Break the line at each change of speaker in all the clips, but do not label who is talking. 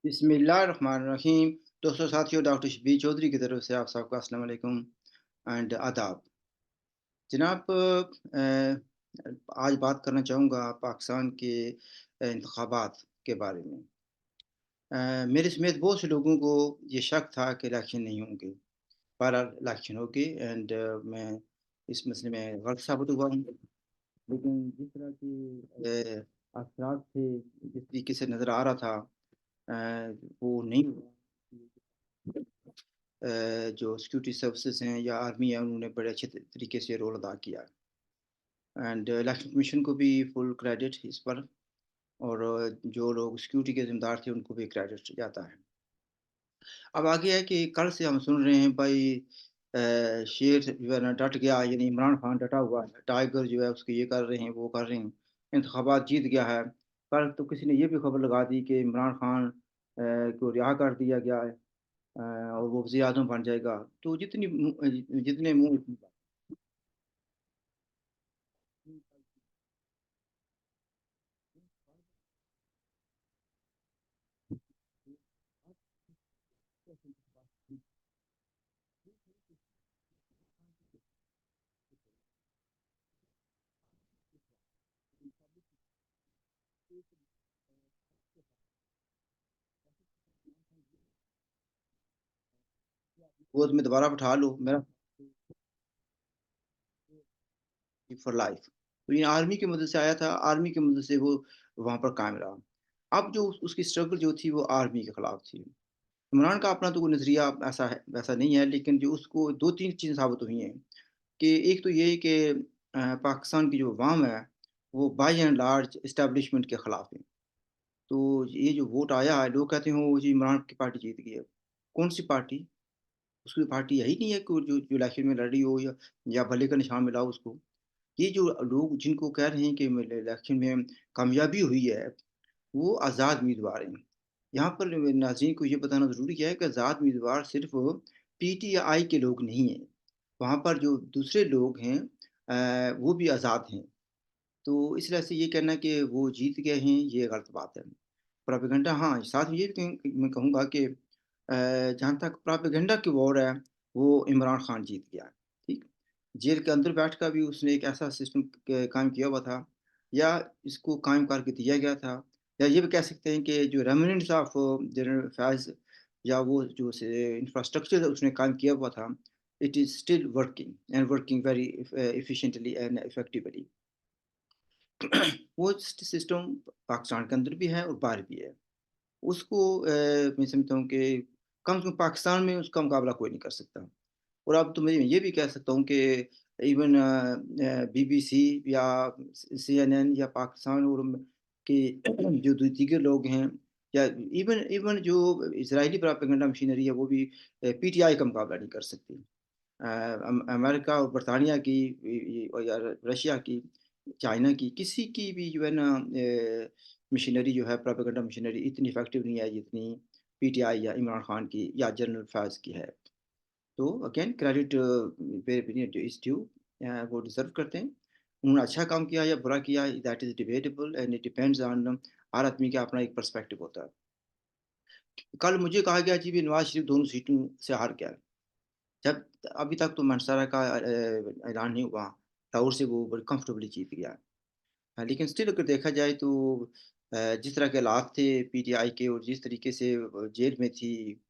बिस्मिल्लाहिर्रहमानिर्रहीम। दोस्तों साथियों, डॉक्टर शबीर चौधरी की तरफ से आप सबका अस्सलाम वालेकुम एंड आदाब। जनाब, आज बात करना चाहूँगा पाकिस्तान के इंतखाबात के बारे में। मेरे समेत बहुत से लोगों को ये शक था कि इलेक्शन नहीं होंगे। बहरहाल इलेक्शन हो गए एंड मैं इस मसले में गलत साबित हुआ हूँ। लेकिन जिस तरह के असरात थे, जिस तरीके से नज़र आ रहा था, वो नहीं हुआ। जो सिक्योरिटी सर्विसेज हैं या आर्मी है, उन्होंने बड़े अच्छे तरीके से रोल अदा किया एंड इलेक्शन कमीशन को भी फुल क्रेडिट इस पर। और जो लोग सिक्योरिटी के जिम्मेदार थे उनको भी क्रेडिट जाता है। अब आगे है कि कल से हम सुन रहे हैं भाई, शेर जो है ना डट गया, यानी इमरान खान डटा हुआ है, टाइगर जो है उसके ये कर रहे हैं वो कर रहे हैं, इंतखाबात जीत गया है। कल तो किसी ने ये भी खबर लगा दी कि इमरान खान को रिहा कर दिया गया है, और वो वज़ीर आज़म बन जाएगा। तो जितने मुँह उतनी बात। गोद में दोबारा बिठा लो मेरा फॉर लाइफ। तो ये आर्मी की मदद से आया था, आर्मी की मदद से वो वहाँ पर कायम रहा। अब जो उसकी स्ट्रगल जो थी वो आर्मी के खिलाफ थी। इमरान का अपना तो कोई नज़रिया ऐसा है वैसा नहीं है, लेकिन जो उसको 2-3 चीज़ें साबित हुई हैं कि एक तो ये कि पाकिस्तान की जो अवाम है, वो बाय एंड लार्ज एस्टेब्लिशमेंट के खिलाफ है। तो ये जो वोट आया है, लोग कहते हैं वो जी इमरान की पार्टी जीत गई है। कौन-सी पार्टी? उसकी पार्टी यही नहीं है कि जो इलेक्शन में लड़ी हो या भले का निशान मिला हो उसको। ये जो लोग जिनको कह रहे हैं कि इलेक्शन में कामयाबी हुई है, वो आज़ाद उम्मीदवार हैं। यहाँ पर नाज़रीन को ये बताना ज़रूरी है कि आज़ाद उम्मीदवार सिर्फ़ पीटीआई के लोग नहीं हैं। वहाँ पर जो दूसरे लोग हैं, वो भी आज़ाद हैं। तो इस वजह से ये कहना कि वो जीत गए हैं, ये गलत बात है। प्रोपेगेंडा, हाँ, साथ में ये भी मैं कहूँगा कि जहाँ तक प्रोपेगेंडा की वॉर है, वो इमरान खान जीत गया है, ठीक? जेल के अंदर बैठ कर भी उसने एक ऐसा सिस्टम कायम किया हुआ था, या इसको कायम करके दिया गया था, या ये भी कह सकते हैं कि जो रेमिनेंट्स ऑफ जनरल फैज़, या वो जो इंफ्रास्ट्रक्चर उसने कायम किया हुआ था, it is still working and working very efficiently and effectively. वो सिस्टम पाकिस्तान के अंदर भी है और बाहर भी है। उसको मैं समझता हूँ कि कम से कम पाकिस्तान में उसका मुकाबला कोई नहीं कर सकता। और अब तो मैं ये भी कह सकता हूँ कि इवन बीबीसी या सीएनएन या पाकिस्तान और के जो दीगर लोग हैं, या इवन इवन जो इजरायली प्रोपेगेंडा मशीनरी है, वो भी पीटीआई का मुकाबला नहीं कर सकती। अमेरिका और बरतानिया की, या रशिया की, चाइना की, किसी की भी जो है ना मशीनरी जो है, प्रोपेगेंडा मशीनरी इतनी इफेक्टिव नहीं है जितनी पीटीआई या इमरान खान की या जनरल फैज़ की है। तो अगेन क्रेडिट जो इज़ ड्यू, वो डिज़र्व करते हैं। उन्होंने अच्छा काम किया या बुरा किया, that is debatable and it depends on her आदमी का अपना एक पर्सपेक्टिव होता है। कल मुझे कहा गया जी भी नवाज़ शरीफ दोनों सीटों से हार गया है। जब अभी तक तो मनसरा का ऐलान नहीं हुआ, लाहौर से वो बड़ी कंफर्टेबली जीत गया है। लेकिन स्टिल अगर देखा जाए तो जिस तरह के हालात थे पीटीआई के, और जिस तरीके से जेल में थी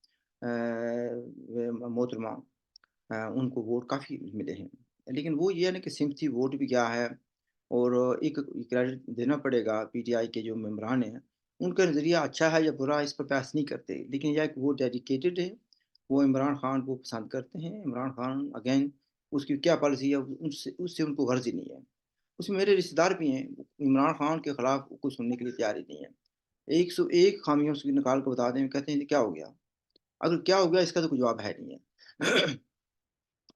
मोहतरमा, उनको वोट काफ़ी मिले हैं। लेकिन वो ये है ना कि सिम्पथी वोट भी गया है। और एक क्रेडिट देना पड़ेगा पीटीआई के जो मेंबरान हैं, उनका नज़रिया अच्छा है या बुरा इस पर बहस नहीं करते। लेकिन यह है कि वो डेडिकेटेड है, वो इमरान खान को पसंद करते हैं। इमरान खान अगेन, उसकी क्या पॉलिसी है उससे उससे उनको गर्ज ही नहीं है। उसमें मेरे रिश्तेदार भी हैं, इमरान खान के खिलाफ कुछ सुनने के लिए तैयार ही नहीं है। 101 खामियां उसकी निकाल कर बता दें, कहते हैं ये क्या हो गया। अगर क्या हो गया इसका तो कोई जवाब है नहीं है।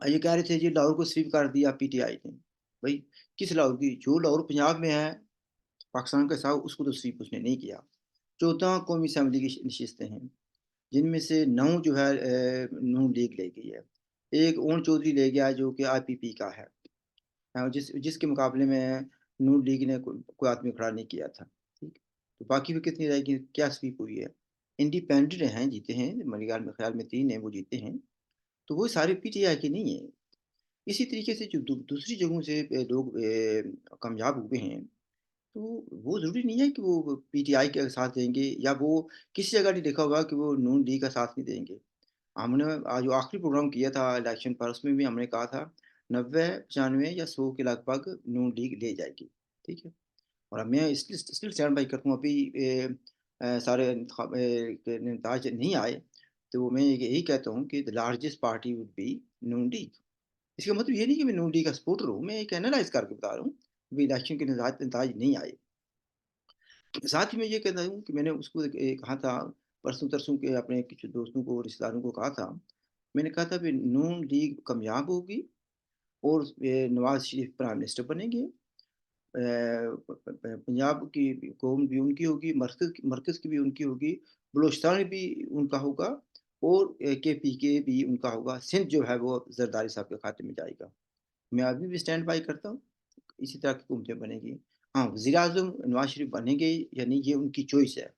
ये कह रहे थे जी लाहौर को स्वीप कर दिया पीटीआई ने। भाई, किस लाहौर की? जो लाहौर पंजाब में है, पाकिस्तान के साथ, उसको तो स्वीप उसने नहीं किया। 14 कौमी असम्बली की नशिस्तें हैं, जिनमें से 9 जो है नून लीग ले गई है। एक ओन चौधरी ले गया जो कि आईपीपी का है, जिसके मुकाबले में नून लीग ने कोई आदमी खड़ा नहीं किया था, ठीक। तो बाकी भी कितनी रहेगी, क्या स्वीप हुई है? इंडिपेंडेंट हैं, जीते हैं, मेरे ख़्याल में 3 हैं वो जीते हैं, तो वो सारे पीटीआई के नहीं हैं। इसी तरीके से जो दूसरी जगहों से लोग कामयाब हुए हैं, तो वो ज़रूरी नहीं है कि वो पीटीआई के साथ देंगे या वो किसी जगह नहीं देखा होगा कि वो नून लीग का साथ नहीं देंगे। हमने जो आखिरी प्रोग्राम किया था इलेक्शन पर उसमें भी हमने कहा था 90, 95 या 100 के लगभग नून लीग ले जाएगी, ठीक है? और मैं स्टिल स्टैंड बाय करता हूँ अभी सारे के नतीजे नहीं आए, तो मैं यही कहता हूँ कि the largest party would be Noon league. इसका मतलब ये नहीं कि मैं नून लीग का सपोर्टर हूँ, मैं एक एनालाइज़ करके बता रहा हूँ, अभी इलेक्शन के नताज नहीं आए। साथ ही मैं ये कहता हूँ कि मैंने उसको कहा था परसों-तरसों के अपने कुछ दोस्तों को, रिश्तेदारों को कहा था, मैंने कहा था कि नून लीग कामयाब होगी और नवाज़ शरीफ प्राइम मिनिस्टर बनेंगे। पंजाब की कौम भी उनकी होगी, मरकज़ की भी उनकी होगी, बलूचिस्तान भी उनका होगा और केपीके भी उनका होगा। सिंध जो है वो ज़रदारी साहब के खाते में जाएगा। मैं अभी भी स्टैंड बाय करता हूँ, इसी तरह की हुकूमतें बनेंगी। हाँ, वज़ीर-ए-आज़म नवाज़ शरीफ बनेंगे या नहीं ये उनकी चॉइस है।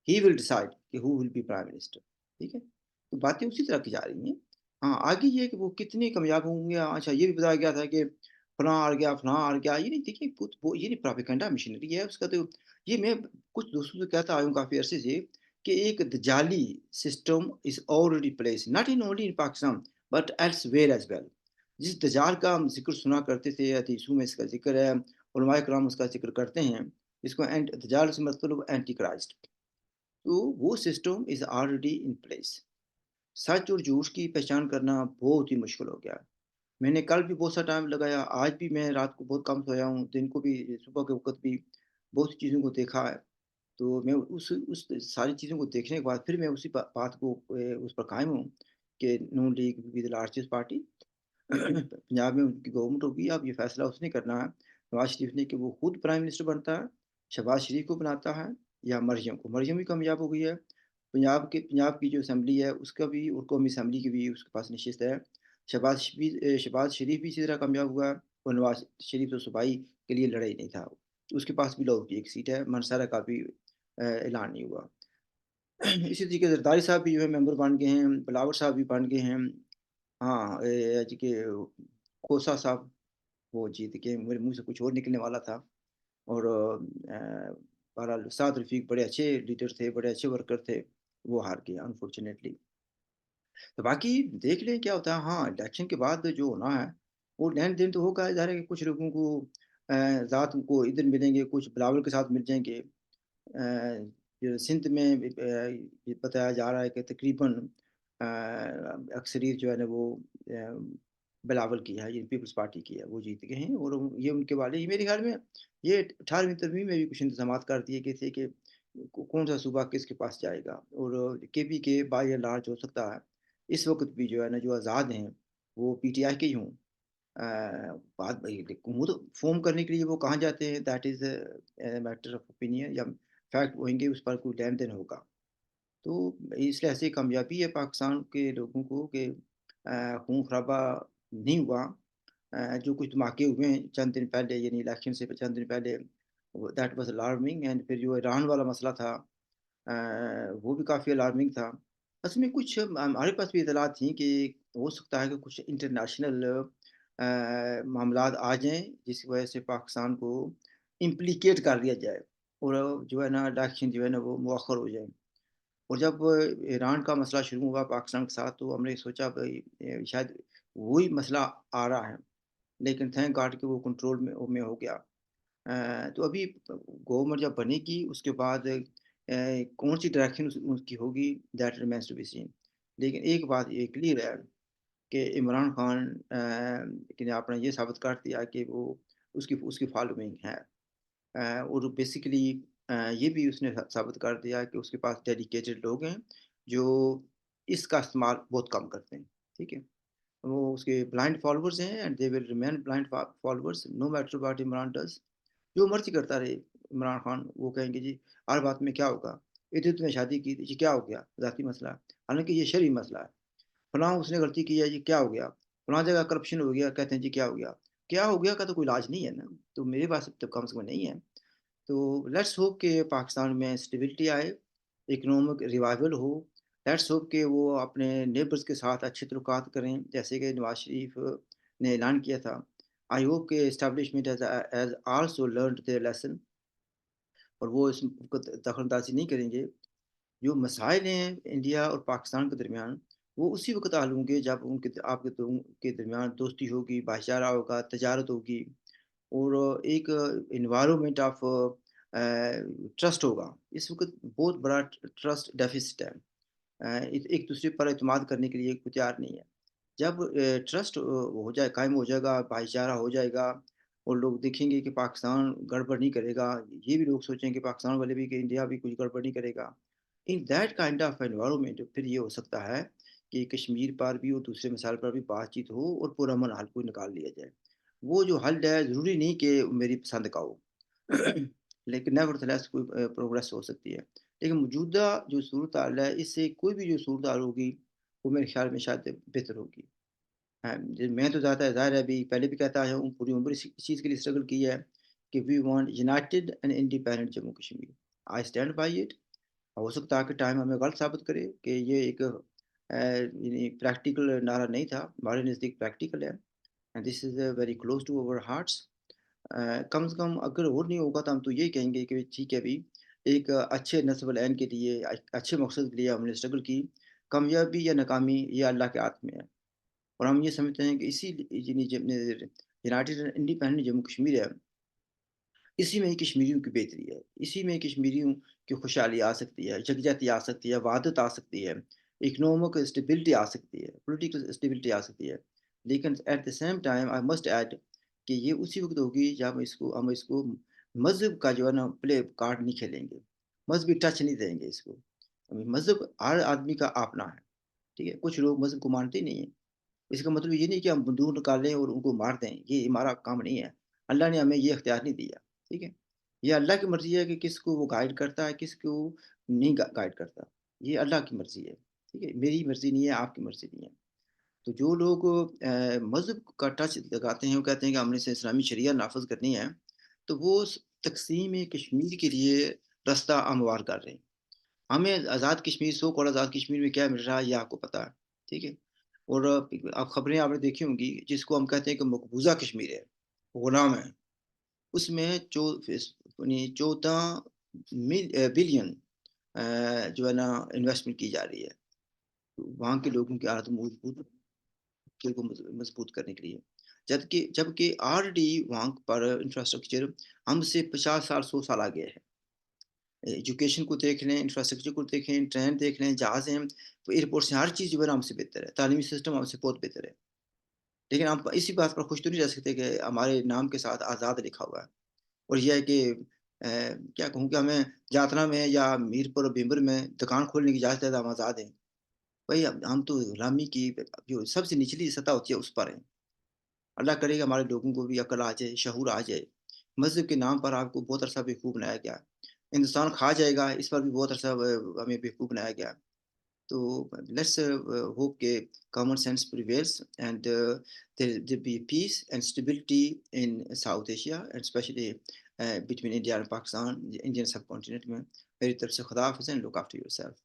ही विल डिसाइड कि who will be prime minister, ठीक है? तो बातें उसी तरह की जा रही हैं। हाँ, आगे ये कि वो कितने कामयाब होंगे, अच्छा ये भी बताया गया था कि फलाँ हार गया, फलाँ हार गया, ये नहीं देखिए कुछ वो ये नहीं प्रोपेगेंडा मशीनरी है उसका तो ये मैं कुछ दोस्तों से कहता आया हूँ काफ़ी अरसे से कि एक दजाली system is already place not in only in Pakistan but elsewhere as well. जिस दजाल का हम ज़िक्र सुना करते थे, हदीसों में इसका ज़िक्र है, उलमाए किराम उसका ज़िक्र करते हैं, इसको दजाल से मतलब एंटी क्राइस्ट। तो वो system is already in place. सच और झूठ की पहचान करना बहुत ही मुश्किल हो गया है। मैंने कल भी बहुत सा टाइम लगाया, आज भी मैं रात को बहुत कम सोया हूँ, दिन को भी सुबह के वक़्त भी बहुत सी चीज़ों को देखा है। तो मैं उस सारी चीज़ों को देखने के बाद फिर मैं उसी बात को उस पर कायम हूँ कि Noon league will be the largest party. Punjab में उनकी गवर्नमेंट होगी, अब ये फैसला उसने करना है, नवाज़ शरीफ ने कि वो खुद प्राइम मिनिस्टर बनता है, शहबाज़ शरीफ को बनाता है या मरियम को। मरियम भी कामयाब हो गई है। पंजाब की जो असेंबली है उसका भी और कौमी असेंबली की भी उसके पास नशिस्त है। शहबाज़ शरीफ भी इसी तरह कामयाब हुआ है और नवाज़ शरीफ तो सूबाई के लिए लड़ा ही नहीं था। उसके पास भी लाहौर की एक सीट है, मनसरा का भी ऐलान नहीं हुआ। इसी तरीके से ज़रदारी साहब भी जो है मेंबर बन गए हैं, बिलावल साहब भी बन गए हैं। हाँ, जी के खोसा साहब वो जीत के मेरे मुँह से कुछ और निकलने वाला था और बहरहाल साद रफ़ीक बड़े अच्छे लीडर थे, बड़े अच्छे वर्कर थे, वो हार गए अनफॉर्चुनेटली। तो बाकी देख लें क्या होता है, हाँ, इलेक्शन के बाद जो होना है, वो लेन-देन तो होगा, ज़ाहिर है कि कुछ लोगों को ज़ात को इधर मिलेंगे, कुछ बिलावल के साथ मिल जाएँगे। जो सिंध में ये बताया जा रहा है कि तकरीबन अक्सरियत जो है ना वो बिलावल की है, ये पीपल्स पार्टी की है, वो जीत गए हैं और ये उनके वाले ही मेरे ख़्याल में ये 18वीं तरमीम में भी कुछ इंतज़ामात कर दिए गए थे कि कौन-सा सूबा किसके पास जाएगा और केपी के बाय एंड लार्ज हो सकता है, इस वक़्त भी जो है ना जो आज़ाद हैं, वो पीटीआई के ही हों। बात वही हुकूमत फ़ॉर्म करने के लिए वो कहाँ जाते हैं that is matter of opinion या फैक्ट होंगे उस पर कोई लेन-देन होगा। तो इसलिए ऐसी कामयाबी है पाकिस्तान के लोगों को कि खून-खराबा नहीं हुआ। जो कुछ धमाके हुए हैं चंद दिन पहले यानी इलेक्शन से चंद दिन पहले वो दैट वाज़ अलार्मिंग एंड फिर जो ईरान वाला मसला था वो भी काफ़ी अलार्मिंग था। असल में कुछ हमारे पास भी इत्तलात थी कि हो सकता है कि कुछ इंटरनेशनल मामलात आ जाएँ, जिसकी वजह से पाकिस्तान को इम्प्लीकेट कर दिया जाए और जो है ना इलेक्शन जो है ना वो मौखर हो जाए। और जब ईरान का मसला शुरू हुआ पाकिस्तान के साथ तो हमने सोचा भई शायद वही मसला आ रहा है, लेकिन थैंक गॉड कि वो कंट्रोल में हो गया। तो अभी गवर्नमेंट जब बनेगी उसके बाद कौन-सी डायरेक्शन उसकी होगी that remains to be seen. लेकिन एक बात ये क्लियर है कि इमरान खान कि आपने ये साबित कर दिया कि वो उसकी उसकी फॉलोइंग है। और बेसिकली ये भी उसने साबित कर दिया कि उसके पास डेडिकेटेड लोग हैं, जो इसका इस्तेमाल बहुत कम करते हैं, ठीक है? वो उसके ब्लाइंड फॉलोवर्स हैं and they will remain blind followers no matter what Imran does. जो मर्ज़ी करता रहे इमरान खान, वो कहेंगे जी हर बात में क्या होगा? इतने तूने शादी की थी, ये क्या हो गया? ज़ाती मसला है। हालाँकि ये शरई मसला है। फलाँ उसने गलती की है, ये क्या हो गया? फलाँ जगह करप्शन हो गया, कहते हैं जी क्या हो गया? क्या हो गया का तो कोई इलाज नहीं है ना, तो मेरे पास तो कम से कम नहीं है। तो लेट्स होप कि पाकिस्तान में स्टेबिलिटी आए, economic revival who. Let's hope کہ وہ اپنے نیبرز کے ساتھ اچھے تعلقات کریں جیسے کہ نواز شریف نے اعلان کیا تھا. آئی ہوپ کہ establishment has also learned their lesson اور وہ اس کو دخل اندازی نہیں کریں گے. جو مسائل ہیں انڈیا اور پاکستان کے درمیان وہ اسی وقت حل ہوں گے جب ان کے آپ کے دونوں کے درمیان دوستی ہوگی، بھائی چارہ ہوگا، تجارت ہوگی اور ایک انوائرمنٹ آف ٹرسٹ ہوگا. اس وقت بہت بڑا ٹرسٹ ڈیفیسٹ ہے. ایک دوسرے پر اعتماد کرنے کے لیے کوئی تیار نہیں ہے. جب ٹرسٹ ہو جائے، قائم ہو جائے گا، بھائی چارہ ہو جائے گا اور لوگ دیکھیں گے کہ پاکستان گڑبڑ نہیں کرے گا، یہ بھی لوگ سوچیں کہ پاکستان والے بھی کہ انڈیا بھی کچھ گڑبڑ نہیں کرے گا. In that kind of environment پھر یہ ہو سکتا ہے کہ کشمیر پر بھی اور دوسرے مسائل پر بھی بات چیت ہو اور پرامن حل کو نکال لیا جائے. وہ جو حل ہے ضروری نہیں کہ میری پسند کا ہو لیکن نیور تھلیس کوئی پروگریس ہو سکتی ہے. لیکن موجودہ جو صورت حال ہے اس سے کوئی بھی جو صورت حال ہوگی وہ میرے خیال میں شاید بہتر ہوگی. ہاں، میں تو زیادہ ظاہر ہے ابھی پہلے بھی کہتا ہوں پوری عمر اس چیز کے لیے اسٹرگل کی ہے کہ we want united and independent Jammu Kashmir. I stand by it. ہو سکتا ہے کہ ٹائم ہمیں غلط ثابت کرے کہ یہ ایک یعنی پریکٹیکل نعرہ نہیں تھا، ہمارے نزدیک پریکٹیکل ہے and this is very close to our hearts. کم سے کم اگر اور نہیں ہوگا تو ہم تو یہی کہیں گے کہ ٹھیک ہے ابھی ایک اچھے نصب العین کے لیے اچھے مقصد کے لیے ہم نے اسٹرگل کی. کامیابی یا ناکامی یہ اللہ کے ہاتھ میں ہے اور ہم یہ سمجھتے ہیں کہ اسی یونائٹیڈ انڈیپینڈنٹ جموں کشمیر ہے، اسی میں کشمیریوں کی بہتری ہے، اسی میں کشمیریوں کی خوشحالی آ سکتی ہے، یکجہتی آ سکتی ہے، وحدت آ سکتی ہے، اکنامک اسٹیبلٹی آ سکتی ہے، پولیٹیکل اسٹیبلٹی آ سکتی ہے. لیکن at the same time I must add کہ یہ اسی وقت ہوگی جب ہم اس کو مذہب کا جو ہے نا پلے کارڈ نہیں کھیلیں گے، مذہبی ٹچ نہیں دیں گے اس کو. مذہب ہر آدمی کا اپنا ہے، ٹھیک ہے. کچھ لوگ مذہب کو مانتے ہی نہیں ہیں. اس کا مطلب یہ نہیں کہ ہم بندوق نکالیں اور ان کو مار دیں، یہ ہمارا کام نہیں ہے. اللہ نے ہمیں یہ اختیار نہیں دیا، ٹھیک ہے. یہ اللہ کی مرضی ہے کہ کس کو وہ گائیڈ کرتا ہے، کس کو نہیں گائیڈ کرتا. یہ اللہ کی مرضی ہے، ٹھیک ہے. میری مرضی نہیں ہے، آپ کی مرضی نہیں ہے. تو جو لوگ مذہب کا ٹچ لگاتے ہیں وہ کہتے ہیں کہ ہم نے اسلامی شریعہ نافذ کرنی ہے تو وہ تقسیم کشمیر کے لیے رستہ ہموار کر رہے ہیں. ہمیں آزاد کشمیر سو کال آزاد کشمیر میں کیا مل رہا ہے یہ آپ کو پتا ہے، ٹھیک ہے. اور آپ خبریں آپ نے دیکھی ہوں گی جس کو ہم کہتے ہیں کہ مقبوضہ کشمیر ہے، غلام ہے. اس میں 14 بلین جو ہے نا انویسٹمنٹ کی جا رہی ہے وہاں کے لوگوں کی حالت کو مضبوط کرنے کے لیے. جبکہ آلریڈی وہاں پر انفراسٹرکچر ہم سے 50 سال 100 سال آگے ہے. ایجوکیشن کو دیکھ لیں، انفراسٹرکچر کو دیکھیں، ٹرین دیکھ لیں، جہازیں، ایئرپورٹ سے ہر چیز جو ہے نا ہم سے بہتر ہے. تعلیمی سسٹم ہم سے بہت بہتر ہے. لیکن ہم اسی بات پر خوش تو نہیں رہ سکتے کہ ہمارے نام کے ساتھ آزاد لکھا ہوا ہے. اور یہ ہے کہ کیا کہوں کہ ہمیں جاتنا میں یا میرپور اور بھیمر میں دکان کھولنے کی اجازت ہے تو ہم آزاد ہیں. بھائی ہم تو غلامی کی جو سب سے نچلی سطح ہوتی ہے اس پر ہیں. اللہ کرے کہ ہمارے لوگوں کو بھی عقل آ جائے، شعور آ جائے. مذہب کے نام پر آپ کو بہت عرصہ بیوقوف بنایا گیا. ہندوستان کھا جائے گا اس پر بھی بہت عرصہ ہمیں بیوقوف بنایا گیا. تو لیٹس ہوپ کہ common sense پریویلس and there be peace and stability in South Asia and especially between India and Pakistan, Indian subcontinent میں. میری طرف سے خدا حافظ and look after yourself.